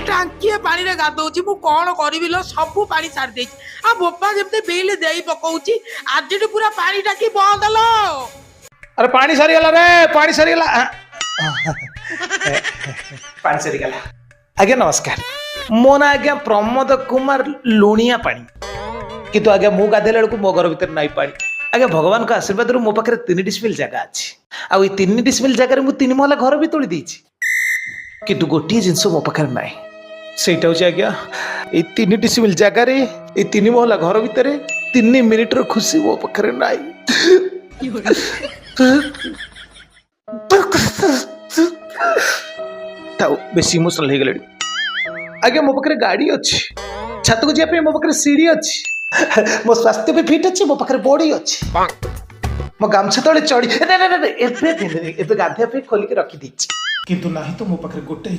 टांकिए पानी रे गादौची मु कौन करिबि लो सब पानी सार देछि आ बोपा जेते बिल देई पकौची आज पूरा पानी टाकी बंद लो। अरे पानी सरीगला रे पानी सरीगला पानी सरीगला। आज्ञा नमस्कार मो ना आज्ञा प्रमोद कुमार लुणिया पानी किंतु आज्ञा मु गाधेला बेलू मो घर भीतर नाई पानी। आज्ञा भगवान का आशीर्वाद मो पाखे 3 डिस्मिल जगह अच्छी आ 3 डिस्मिल जगह मु 3 महला घर भी तोड़ी देछि किंतु गोटे जिनस मो पाखे ना सेटा हूँ आज्ञा ये 3 डिस्मिल जगह 3 महला घर भीतर 3 मिनिट खुशी मो पाखे ना बेस इमोशनल हो गले। आगे मो पाखे गाड़ी अच्छी छात को जाए मो पाखे सीढ़ी अच्छी मो स्वास्थ्य भी फिट अच्छी मो पाखे बॉडी अच्छी मो गामछा तले चढ़ी गाधिया खोलिक रखी किंतु ना तो मो पाखे गोटे